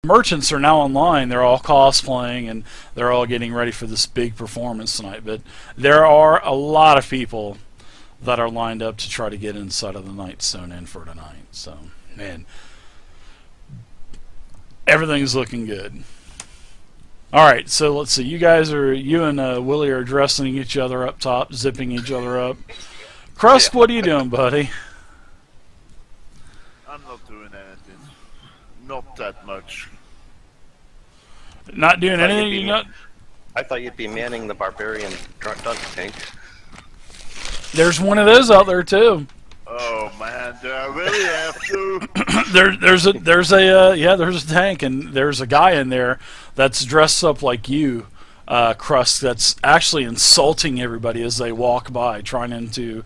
merchants are now online. They're all cosplaying and they're all getting ready for this big performance tonight. But there are a lot of people that are lined up to try to get inside of the Nightstone Inn for tonight. So, man, everything's looking good. All right, so let's see. You and Willie are dressing each other up top, zipping each other up. Krust, what are you doing, buddy? I'm not doing anything. Not that much. Not doing anything? You not? I thought you'd be manning the barbarian dunk tank. There's one of those out there too. Oh man, do I really have to? there's a tank, and there's a guy in there that's dressed up like you, Krust, that's actually insulting everybody as they walk by, trying to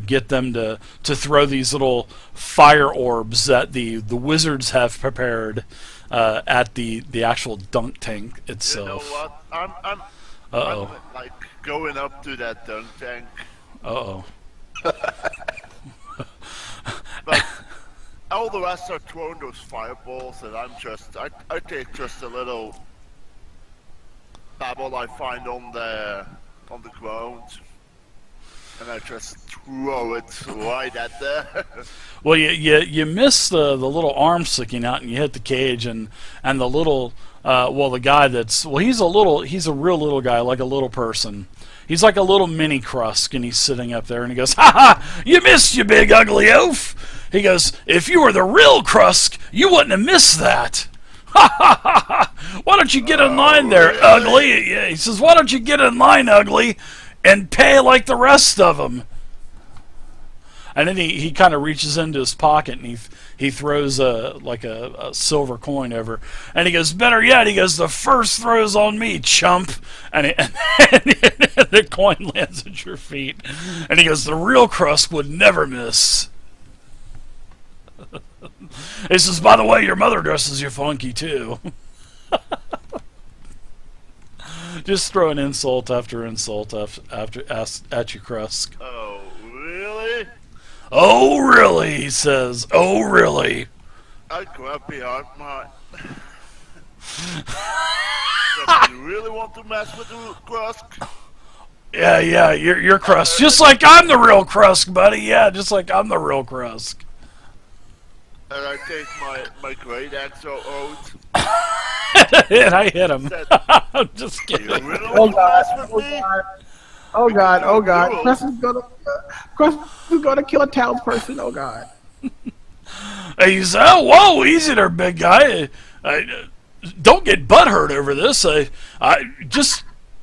get them to throw these little fire orbs that the wizards have prepared at the actual dunk tank itself. You know what? I'm like going up to that dunk tank. Uh-oh. But all the rest are throwing those fireballs, and I take just a little pebble I find on the ground, and I just throw it right at there. Well, you miss the little arm sticking out, and you hit the cage, and the little the guy he's a real little guy, like a little person. He's like a little mini Krust, and he's sitting up there, and he goes, "Ha ha! You missed, you big ugly oaf!" He goes, "If you were the real Krust, you wouldn't have missed that." Ha ha ha ha! Why don't you get in line there, ugly? Yeah, he says, "Why don't you get in line, ugly, and pay like the rest of them?" And then he kind of reaches into his pocket and he throws a silver coin over, and he goes, "Better yet," he goes, "the first throw's on me, chump." And the coin lands at your feet, and he goes, "The real Krust would never miss." He says, "By the way, your mother dresses you funky too." Just throwing insult after insult at you, Krust. Oh, really? "Oh, really?" he says. "Oh, really?" I grab behind my... You really want to mess with the Krust? Yeah, you're Krust. Just like I'm the real Krust, buddy. Yeah, just like I'm the real Krust. And I take my great axe out. And I hit him. I'm just kidding. You really want to mess with me? Oh god, oh god. Krust is gonna kill a townsperson, oh god. He said, "Oh, whoa, easy there, big guy. Don't get butthurt over this.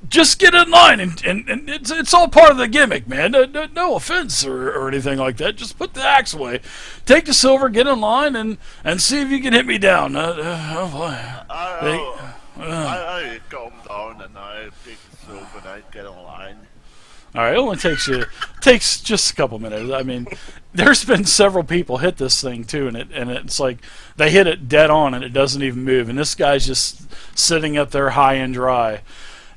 Just get in line, and it's all part of the gimmick, man. No offense or anything like that. Just put the axe away. Take the silver, get in line, and see if you can hit me down." Oh boy. I calm down and I take the silver and I get in line. All right, it only takes just a couple minutes. I mean, there's been several people hit this thing too, and it's like they hit it dead on and it doesn't even move, and this guy's just sitting up there high and dry.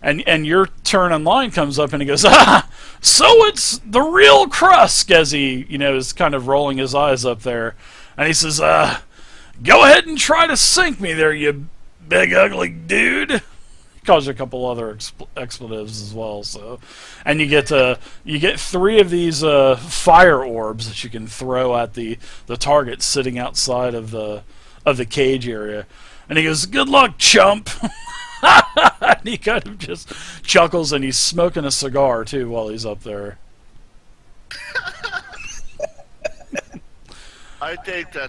And your turn in line comes up and he goes, "Ah, so it's the real Krust," as he is kind of rolling his eyes up there, and he says, "Go ahead and try to sink me there, you big ugly dude." Calls you a couple other expletives as well. So, and you get 3 of these fire orbs that you can throw at the target sitting outside of the cage area. And he goes, "Good luck, chump." And he kind of just chuckles, and he's smoking a cigar too while he's up there. I take the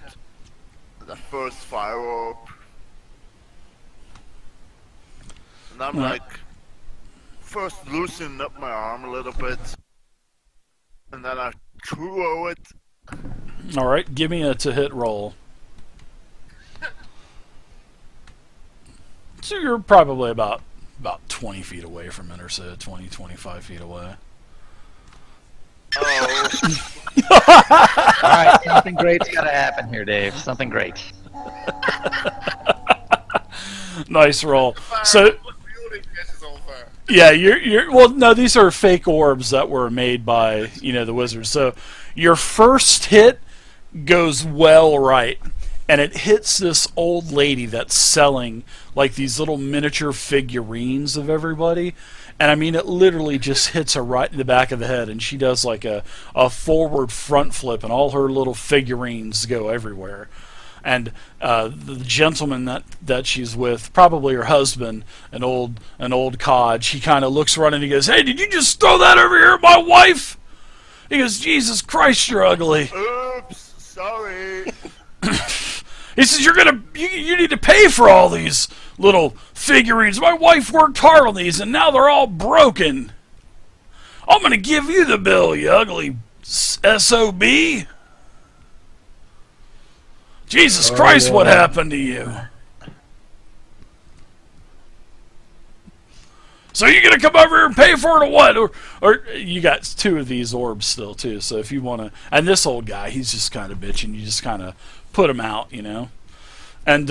first fire orb. And I'm like, first loosening up my arm a little bit, and then I throw it. All right, give me a to-hit roll. So you're probably about 20 feet away from it, or so, 20, 25 feet away. Oh. Alright, something great's gotta happen here, Dave. Something great. Nice roll. So, yeah, well, no, these are fake orbs that were made by, the wizards. So, your first hit goes well right. and it hits this old lady that's selling like these little miniature figurines of everybody. And I mean, it literally just hits her right in the back of the head, and she does like a forward front flip, and all her little figurines go everywhere. And the gentleman that she's with, probably her husband, an old cod, he kind of looks around and he goes, "Hey, did you just throw that over here at my wife?" He goes, "Jesus Christ, you're ugly." Oops, sorry. He says, you need to pay for all these little figurines. My wife worked hard on these, and now they're all broken. I'm going to give you the bill, you ugly SOB. Jesus Christ, what happened to you? So you're going to come over here and pay for it or what? Or you got 2 of these orbs still, too. So if you want to... And this old guy, he's just kind of bitching. You just kind of put him out, you know. And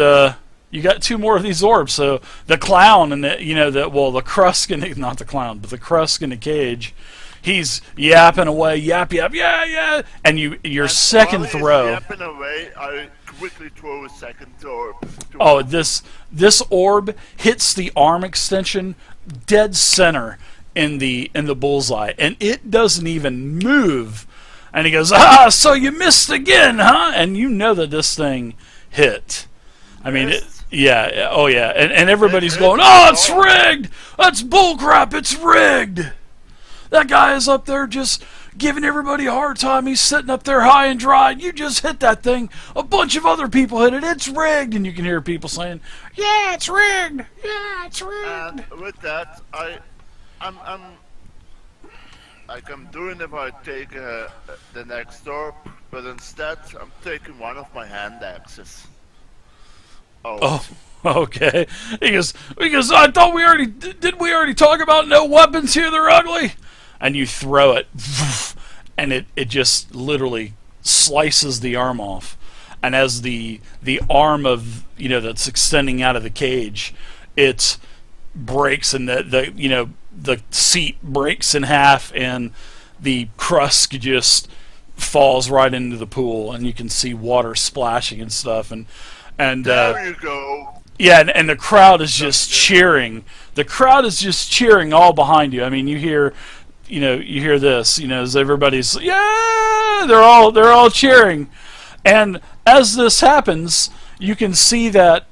you got 2 more of these orbs. So the clown and the the Krusk and not the clown, but the Krusk in the cage, he's yapping away, yap, yeah. And your second throw. Yapping away, I quickly throw a second orb. Oh, this orb hits the arm extension dead center in the bullseye, and it doesn't even move. And he goes, "Ah, so you missed again, huh?" And you know that this thing hit. I mean, oh yeah, and everybody's going, "Oh, it's rigged! That's bullcrap! It's rigged!" That guy is up there just giving everybody a hard time. He's sitting up there high and dry. You just hit that thing. A bunch of other people hit it. It's rigged. And you can hear people saying, "Yeah, it's rigged. Yeah, it's rigged." And with that, I'm like I'm doing if I take the next orb, but instead I'm taking one of my hand axes. Oh, okay. He goes, "I thought we already talk about no weapons here, they're ugly?" And you throw it, and it just literally slices the arm off. And as the arm of that's extending out of the cage, it breaks, and the seat breaks in half, and the Krusk just falls right into the pool, and you can see water splashing and stuff. And there you go. Yeah, and the crowd is just cheering. The crowd is just cheering all behind you. I mean, you hear this, as everybody's, yeah, they're all cheering. And as this happens, you can see that,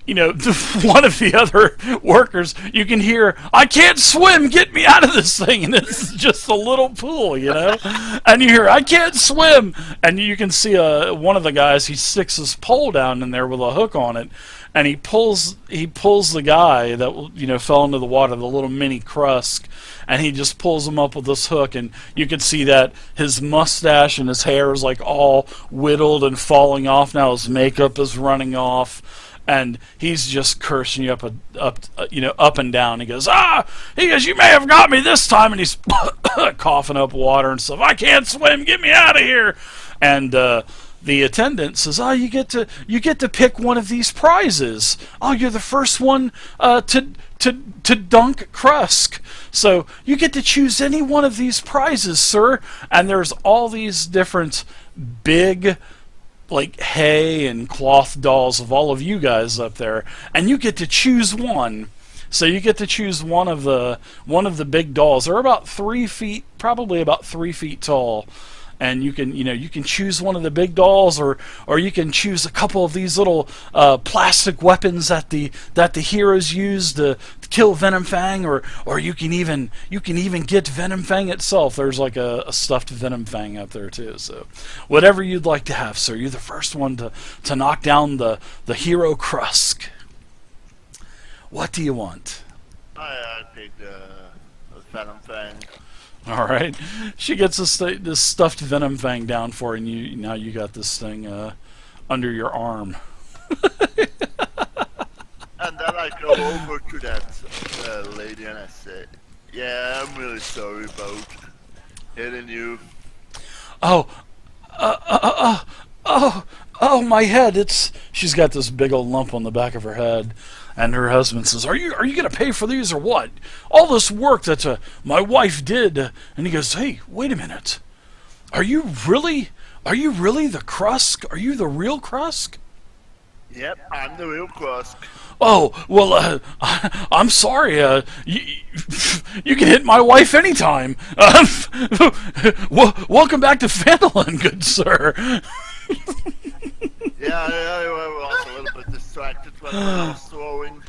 one of the other workers, you can hear, "I can't swim, get me out of this thing." And it's just a little pool, and you hear, "I can't swim." And you can see one of the guys, he sticks his pole down in there with a hook on it, and he pulls the guy that fell into the water, the little mini Krusk, and he just pulls him up with this hook, and you can see that his mustache and his hair is like all whittled and falling off now. His makeup is running off. And he's just cursing you up and down. He goes, "You may have got me this time," and he's coughing up water and stuff. "I can't swim. Get me out of here." And the attendant says, you get to pick one of these prizes. Oh, you're the first one to dunk Krusk. So you get to choose any one of these prizes, sir." And there's all these different big, like, hay and cloth dolls of all of you guys up there, and you get to choose one. So you get to choose one of the big dolls. They're about 3 feet, probably about 3 feet tall, and you can choose one of the big dolls, or you can choose a couple of these little plastic weapons that the heroes use to kill Venom Fang, or you can even get Venom Fang itself. There's like a stuffed Venom Fang out there too. So whatever you'd like to have, sir. You're the first one to knock down the hero Krusk. What do you want? I pick the Venom Fang. All right, she gets this stuffed Venom Fang down for you, and now you got this thing under your arm. And then I go over to that lady and I say, "Yeah, I'm really sorry about hitting you." Oh, my head! She's got this big old lump on the back of her head. And her husband says, Are you going to pay for these or what? All this work that my wife did." And he goes, "Hey, wait a minute. Are you really the Krusk? Are you the real Krusk?" Yep, I'm the real Krusk. Oh, well, I'm sorry. You can hit my wife anytime. Welcome back to Fandolin, good sir. Yeah, I was a little bit distracted when I was throwing.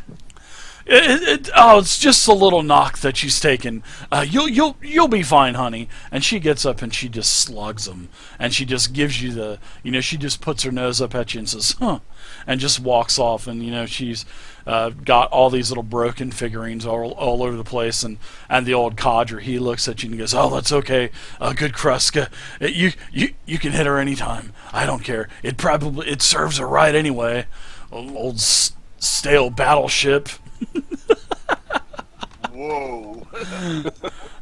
It's just a little knock that she's taken. You'll be fine, honey. And she gets up and she just slugs him, and she just gives you the, she just puts her nose up at you and says, "Huh," and just walks off. And she's got all these little broken figurines all over the place, and the old codger, he looks at you and he goes, "Oh, that's okay, good Kruska. You can hit her anytime. I don't care. It serves her right anyway. Old stale battleship." Whoa.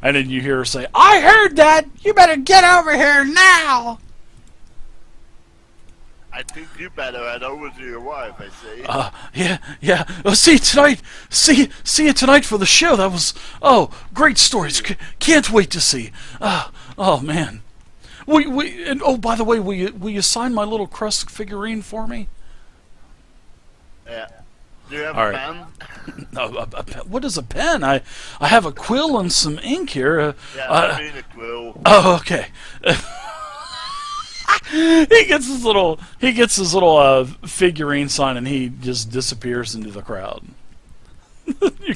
And then you hear her say, "I heard that! You better get over here now!" I think you better head over to your wife, I say. Yeah. See you tonight. See you tonight for the show. That was, great stories. Can't wait to see. Oh man. And by the way, will you sign my little Krusk figurine for me? Yeah. Do you have All a right. pen? What is a pen? I have a quill and some ink here. Yeah, I mean a quill. Oh, okay. He gets his little figurine sign, and he just disappears into the crowd. You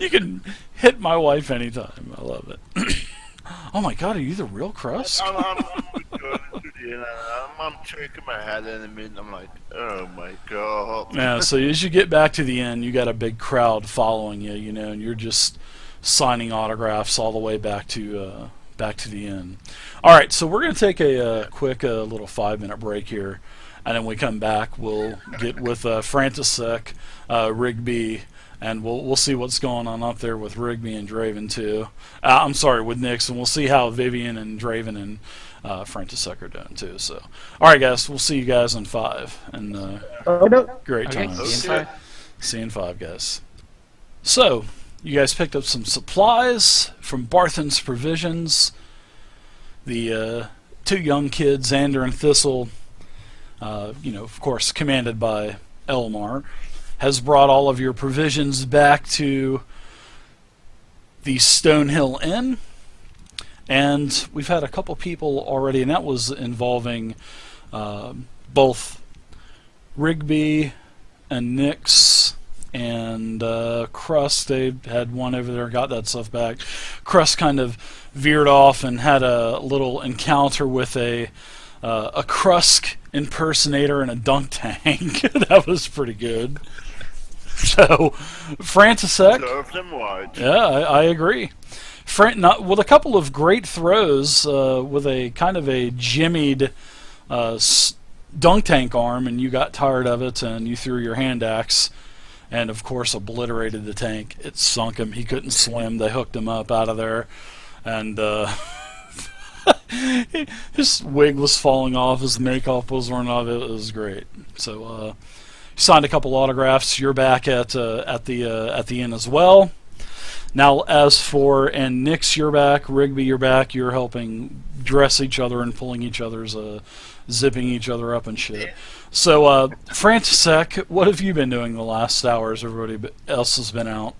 can hit my wife anytime. I love it. Oh my God, are you the real Krusk? I'm going to the end, I'm shaking my head in a minute. I'm like, oh my God. Yeah. So as you get back to the end, you got a big crowd following you, and you're just signing autographs all the way back to the end. All right, so we're going to take a quick little 5-minute break here, and then we come back. We'll get with Frantisek, Rigby, and we'll see what's going on up there with Rigby and Draven too. I'm sorry, with Nyx, and we'll see how Vivian and Draven and Frantisek are doing too. So, all right, guys, we'll see you guys in 5, and great Okay, times. see you in 5. See you in 5, guys. So, you guys picked up some supplies from Barthen's Provisions. The 2 young kids, Xander and Thistle, of course, commanded by Elmar, has brought all of your provisions back to the Stonehill Inn. And we've had a couple people already, and that was involving both Rigby and Nyx and Crust. They had one over there, got that stuff back. Crust kind of veered off and had a little encounter with a Krusk impersonator in a dunk tank. That was pretty good. So, Frantisek. Serve them right. Yeah, I agree. With a couple of great throws, with a kind of a jimmied dunk tank arm, and you got tired of it, and you threw your hand axe, and of course obliterated the tank. It sunk him. He couldn't swim. They hooked him up out of there, and his wig was falling off. His makeup was worn off. It was great. So signed a couple autographs. You're back at the inn as well. Now, as for Nyx, you're back. Rigby, you're back. You're helping dress each other and pulling each other's, zipping each other up and shit. So, Frantisek, what have you been doing the last hours? Everybody else has been out.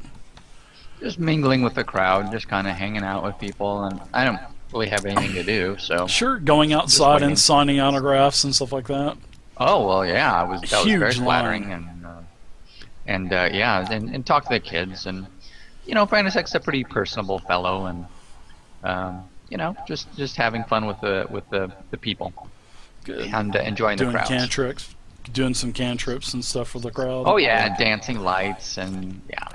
Just mingling with the crowd, just kind of hanging out with people, and I don't really have anything to do, so. Sure, going outside and signing autographs and stuff like that. Oh well, yeah, that was Huge very line. flattering, and talk to the kids, and Frantisek's a pretty personable fellow, and just having fun with the people. Good. And enjoying the crowd. Doing some cantrips and stuff for the crowd. Oh yeah, dancing lights and yeah.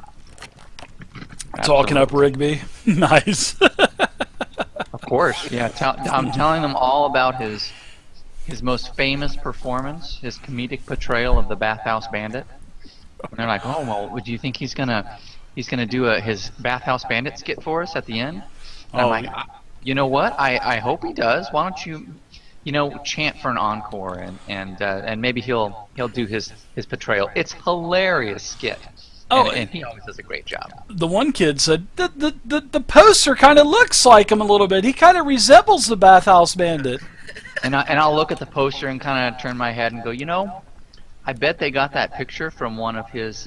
Talking up Rigby. Nice. Of course, yeah. I'm telling them all about his most famous performance, his comedic portrayal of the Bathhouse Bandit. And they're like, "Oh well, do you think he's gonna do his Bathhouse Bandit skit for us at the end?" And I'm like, "You know what? I hope he does. Why don't you?" chant for an encore, and maybe he'll do his portrayal. It's hilarious skit. And he always does a great job. The one kid said the poster kind of looks like him a little bit. He kind of resembles the Bathhouse Bandit. And I'll look at the poster and kind of turn my head and go, I bet they got that picture from one of his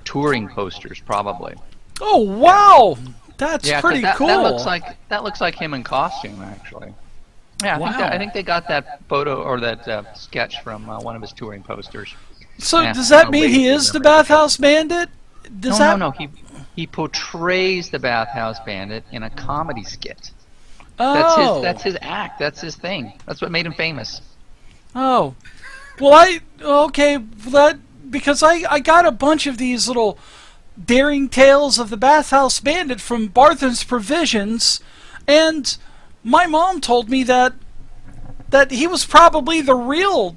touring posters, probably. Oh wow, that's Yeah, 'cause pretty cool. that looks like him in costume, actually. Yeah, Wow. I think they got that photo or that sketch from one of his touring posters. So Yeah, does that no mean way he to is the remember. Bathhouse Bandit? Does that? No. He portrays the Bathhouse Bandit in a comedy skit. Oh. That's his act. That's his thing. That's what made him famous. Oh. Well, okay, that because I got a bunch of these little daring tales of the Bathhouse Bandit from Barthen's Provisions, and my mom told me that he was probably the real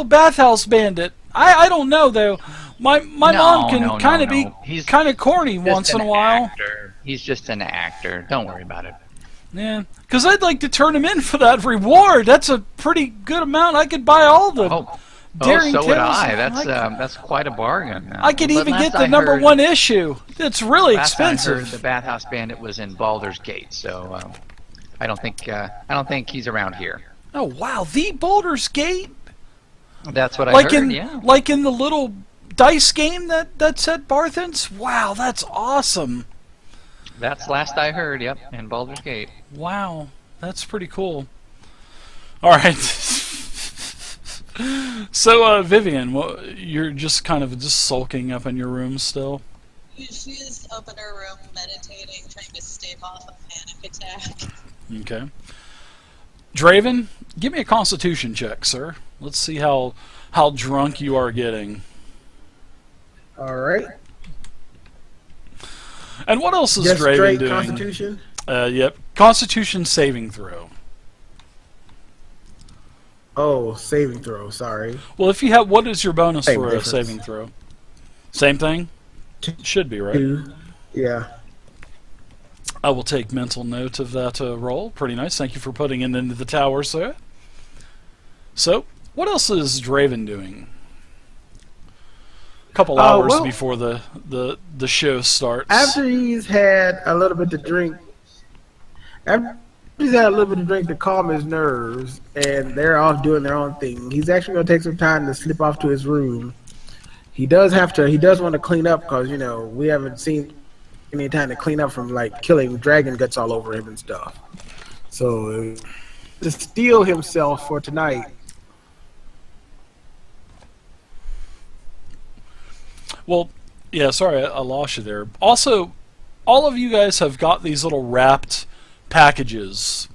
Bathhouse Bandit. I don't know though. My mom can kind of be He's kind of corny just once in an a while. actor. He's just an actor. Don't worry about it. Yeah, because I'd like to turn him in for that reward. That's a pretty good amount. I could buy all the daring so tales. would I. That's quite a bargain. I could But even last get the I number heard- one issue. It's really Last I heard, expensive. the Bathhouse Bandit was in Baldur's Gate, so I don't think he's around here. Oh wow, the Baldur's Gate, That's what I like heard. in Yeah. like in the little dice game that's at Barthen's. Wow, that's awesome. That's last I heard. Yep, in Baldur's Gate. Wow, that's pretty cool. All right. So, Vivian, you're just kind of just sulking up in your room still? She's up in her room meditating, trying to stave off a panic attack. Okay. Draven, give me a Constitution check, sir. Let's see how drunk you are getting. All right. And what else is Just Draven straight doing? Constitution. Yep. Constitution saving throw. Oh, saving throw. Sorry. Well, if you have, what is your bonus Same for difference. a saving throw? Same thing? Should be, right? 2. Yeah. I will take mental note of that roll. Pretty nice. Thank you for putting it into the tower, sir. So, what else is Draven doing? A couple hours well, before the show starts. After he's had a little bit to drink, to calm his nerves, and they're off doing their own thing, he's actually going to take some time to slip off to his room. He does want to clean up because, we haven't seen any time to clean up from, like, killing dragon guts all over him and stuff. So, to steel himself for tonight. Well, yeah, sorry, I lost you there. Also, all of you guys have got these little wrapped packages,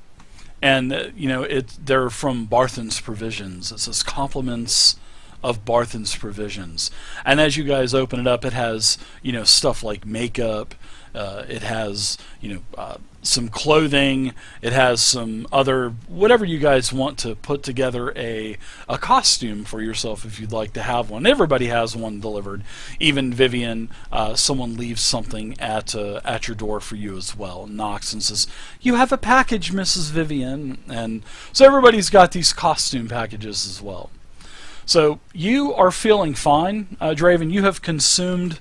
and they're from Barthen's Provisions. It says compliments of Barthen's Provisions, and as you guys open it up, it has stuff like makeup. It has some clothing. It has some other whatever you guys want to put together a costume for yourself if you'd like to have one. Everybody has one delivered. Even Vivian, someone leaves something at your door for you as well. Knocks and says, "You have a package, Mrs. Vivian." And so everybody's got these costume packages as well. So you are feeling fine, Draven. You have consumed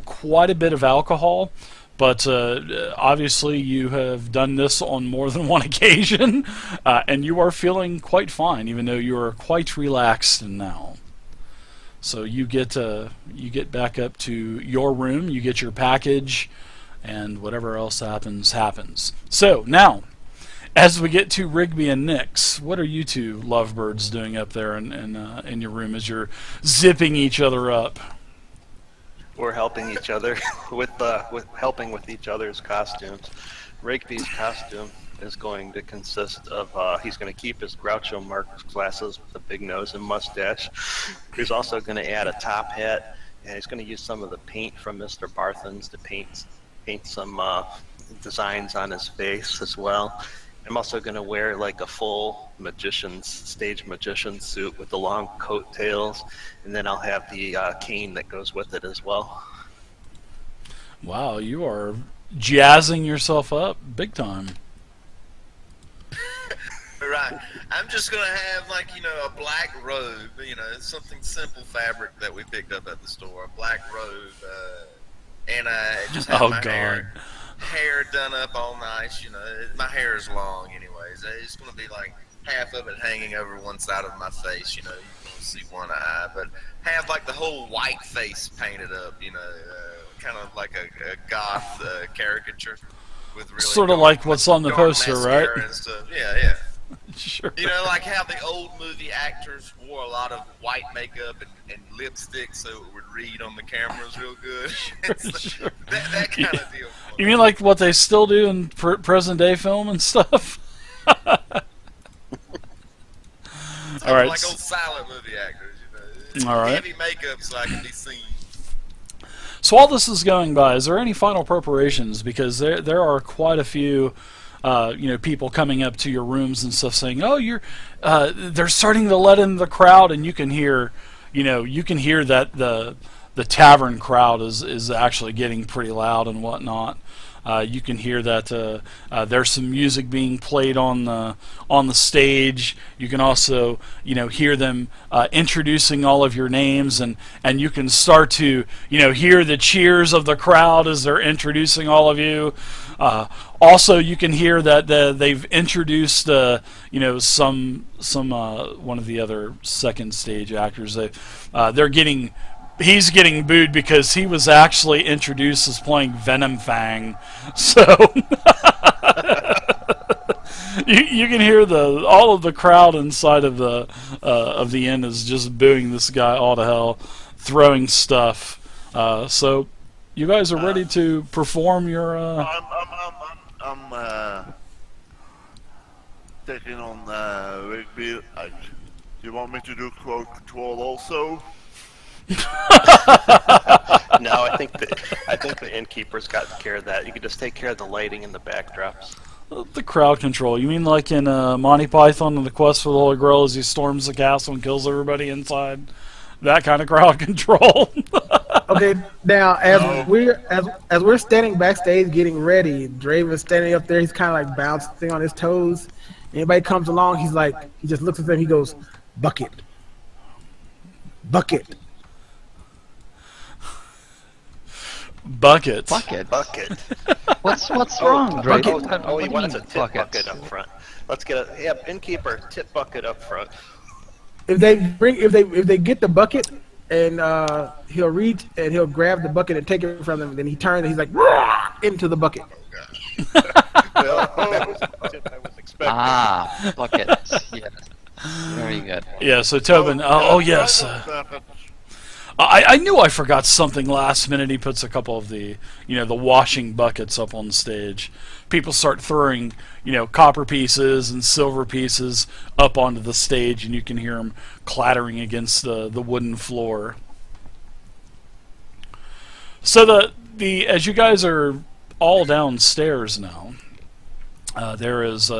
quite a bit of alcohol. But obviously you have done this on more than one occasion, and you are feeling quite fine, even though you are quite relaxed now. So you get back up to your room, you get your package, and whatever else happens. So now, as we get to Rigby and Nix, what are you two lovebirds doing up there in your room as you're zipping each other up? We're helping each other with helping with each other's costumes. Rigby's costume is going to consist of he's going to keep his Groucho Marx glasses with a big nose and mustache. He's also going to add a top hat, and he's going to use some of the paint from Mr. Barthen's to paint some designs on his face as well. I'm also going to wear like a full stage magician suit with the long coattails, and then I'll have the cane that goes with it as well. Wow, you are jazzing yourself up big time. Right. I'm just going to have, a black robe, something simple fabric that we picked up at the store, a black robe, and I just have my hair done up all nice, my hair is long anyways. It's going to be like half of it hanging over one side of my face. You can see one eye, but have like the whole white face painted up. Kind of like a goth caricature with really Sort of like what's on the dark poster, right? mascara and stuff. Yeah. Sure. Like how the old movie actors wore a lot of white makeup and lipstick so it would read on the cameras real good. Sure. That kind of deal. You mean like what they still do in present day film and stuff? All right. Like old silent movie actors, All right. Heavy makeup so I can be seen. So while this is going by, is there any final preparations? Because there are quite a few, people coming up to your rooms and stuff saying, "Oh, they're starting to let in the crowd," and you can hear that the tavern crowd is actually getting pretty loud and whatnot. You can hear that there's some music being played on the stage. You can also hear them introducing all of your names, and you can start to hear the cheers of the crowd as they're introducing all of you. Also, you can hear that they've introduced some one of the other second stage actors. He's getting booed because he was actually introduced as playing Venom Fang. So you can hear all of the crowd inside of the inn is just booing this guy all to hell, throwing stuff. So you guys are ready to perform your. I'm taking on Rigby. Do you want me to do crowd control also? No, I think the innkeeper's got care of that. You can just take care of the lighting and the backdrops. The crowd control. You mean like in Monty Python and the Quest for the Holy Grail as he storms the castle and kills everybody inside? That kind of crowd control. Okay, now as we're standing backstage getting ready, Draven's standing up there. He's kind of like bouncing on his toes. Anybody comes along, he just looks at them. He goes, "Bucket, bucket." Bucket. What's wrong, Drake? He wants a tip bucket up front. Let's get innkeeper tip bucket up front. If they get the bucket and he'll reach and he'll grab the bucket and take it from them, then he turns and he's like into the bucket. Well, that was the tip I was expecting. Buckets. Yes. Very good. Yeah. So Tobin. Yes. I knew I forgot something last minute. He puts a couple of the washing buckets up on the stage. People start throwing, copper pieces and silver pieces up onto the stage, and you can hear them clattering against the wooden floor. So as you guys are all downstairs now, there is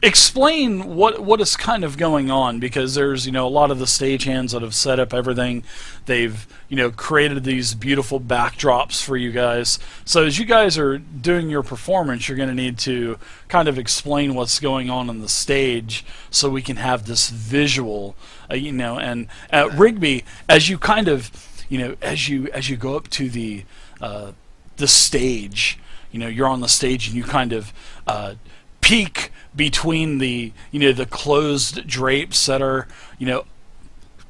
explain what is kind of going on, because there's a lot of the stagehands that have set up everything. They've created these beautiful backdrops for you guys. So as you guys are doing your performance, you're going to need to kind of explain what's going on the stage so we can have this visual. And Rigby, as you kind of as you go up to the stage, you're on the stage and you kind of peek between the closed drapes that are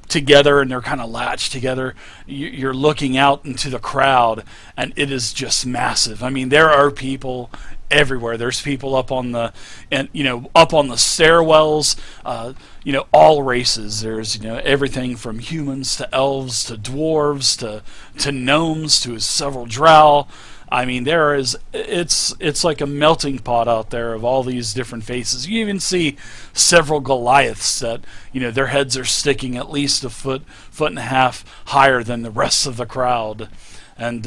together, and they're kind of latched together. You're looking out into the crowd, and it is just massive. I mean, there are people everywhere. There's people up on the stairwells. All races. There's everything from humans to elves to dwarves to gnomes to several drow. I mean, it's like a melting pot out there of all these different faces. You even see several Goliaths that, their heads are sticking at least a foot and a half higher than the rest of the crowd. And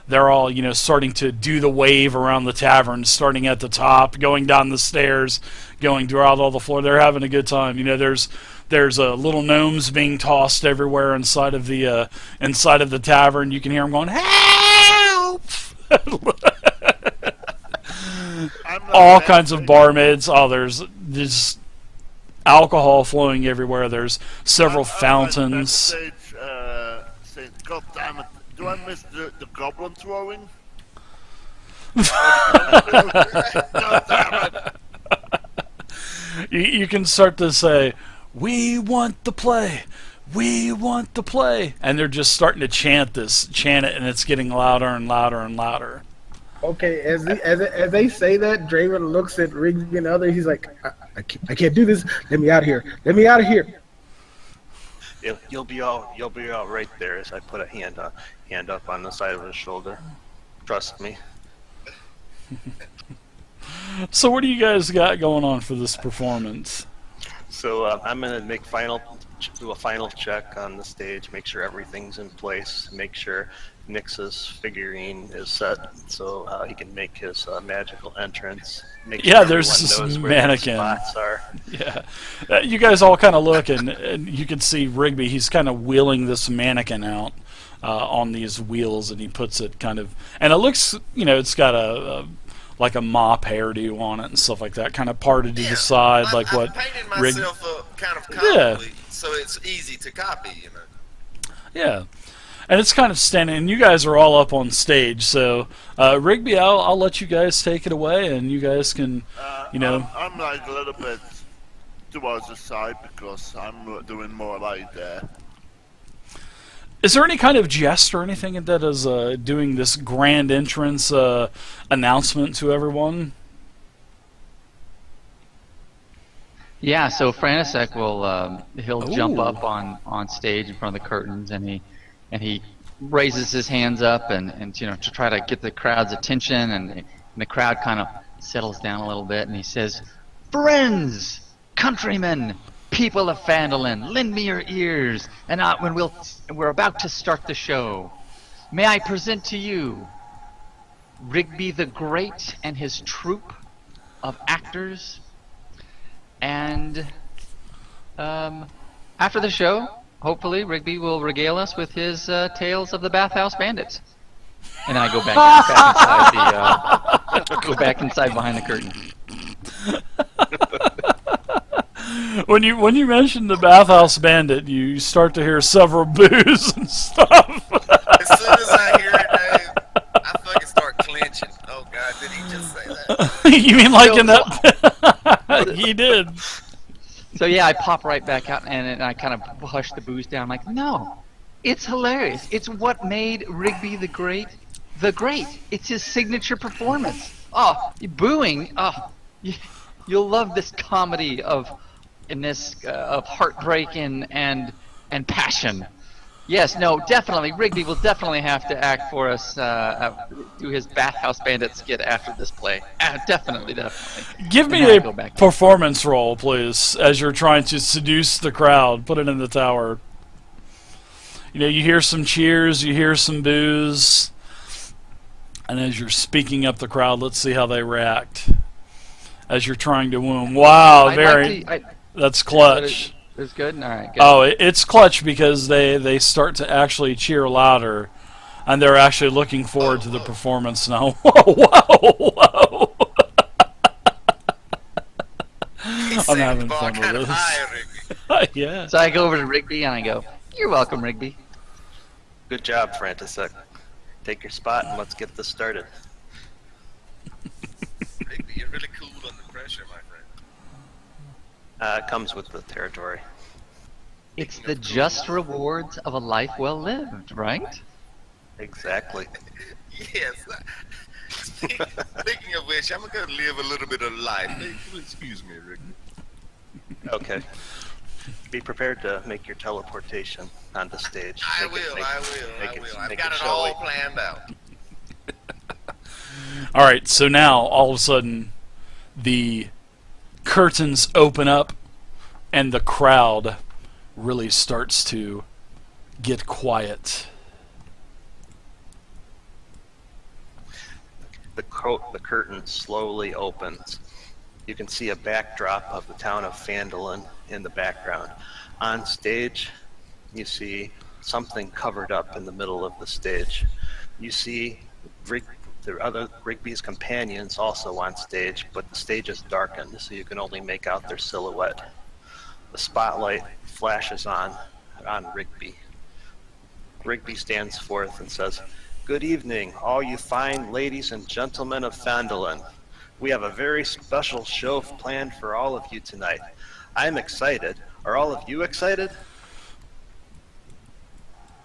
they're all, starting to do the wave around the tavern, starting at the top, going down the stairs, going throughout all the floor. They're having a good time. There's little gnomes being tossed everywhere inside of the tavern. You can hear them going, "Help!" All kinds of barmaids. There's alcohol flowing everywhere. There's several fountains. God damn it! Do I miss the goblin throwing? God damn it! You can start to say, "We want the play. We want the play," and they're just starting to chant it, and it's getting louder and louder and louder. Okay, as they say that, Draven looks at Rigby and others. He's like, I can't do this. Let me out of here. Let me out of here. You'll be all right there. As I put a hand up on the side of his shoulder. Trust me. So what do you guys got going on for this performance? So I'm gonna do a final check on the stage, make sure everything's in place, make sure Nyx's figurine is set so he can make his magical entrance. Make sure There's everyone this knows mannequin. where the spots are. Yeah, you guys all kind of look, and you can see Rigby. He's kind of wheeling this mannequin out on these wheels, and he puts it kind of, and it looks, it's got a like a mop hairdo on it and stuff like that, kind of parted to the side, like I'm what painting Rig. myself up kind of comically, so it's easy to copy. Yeah. And it's kind of standing, and you guys are all up on stage, so Rigby, I'll let you guys take it away, and you guys can, I'm like a little bit towards the side because I'm doing more like that. Is there any kind of jest or anything that is doing this grand entrance announcement to everyone? Yeah, so Frantisek will he'll jump up on stage in front of the curtains, and he raises his hands up and to try to get the crowd's attention, and the crowd kind of settles down a little bit, and he says, "Friends, countrymen, people of Phandalin, lend me your ears, and when we're about to start the show, may I present to you Rigby the Great and his troupe of actors, and after the show, hopefully Rigby will regale us with his tales of the Bathhouse Bandits." And I go back inside behind the curtain. When you mention the Bathhouse Bandit, you start to hear several boos and stuff. As soon as I hear it, I fucking start clenching. Oh God, did he just say that? You mean like in that? He did. So yeah, I pop right back out, and I kind of hush the boos down. I'm like, no, it's hilarious. It's what made Rigby the Great the Great. It's his signature performance. Oh, you booing. Oh, you'll love this comedy of heartbreak and passion. Yes, no, definitely. Rigby will definitely have to act for us, do his Bathhouse Bandit skit after this play. Definitely. Give me a performance roll, please, as you're trying to seduce the crowd. Put it in the tower. You hear some cheers, you hear some boos, and as you're speaking up the crowd, let's see how they react. As you're trying to woo them. Wow, that's clutch. It's good? All right, good. Oh, it's clutch because they start to actually cheer louder, and they're actually looking forward to the performance now. Whoa. I'm having fun with this. Yeah. So I go over to Rigby and I go, "You're welcome, Rigby." Good job, Frantisek. Take your spot and let's get this started. Rigby, you're really cool under pressure, my friend. It comes with the territory. It's the just rewards of a life well lived, right? Exactly. Yes. Speaking of which, I'm gonna live a little bit of life. Hey, excuse me, Rick. Okay. Be prepared to make your teleportation on the stage. I will. I've got it all planned out. All right, so now all of a sudden the curtains open up and the crowd really starts to get quiet. The curtain slowly opens. You can see a backdrop of the town of Phandalin in the background. On stage, you see something covered up in the middle of the stage. You see Rigby's companions also on stage, but the stage is darkened, so you can only make out their silhouette. The spotlight flashes on Rigby. Rigby stands forth and says, "Good evening, all you fine ladies and gentlemen of Phandalin. We have a very special show planned for all of you tonight. I'm excited. Are all of you excited?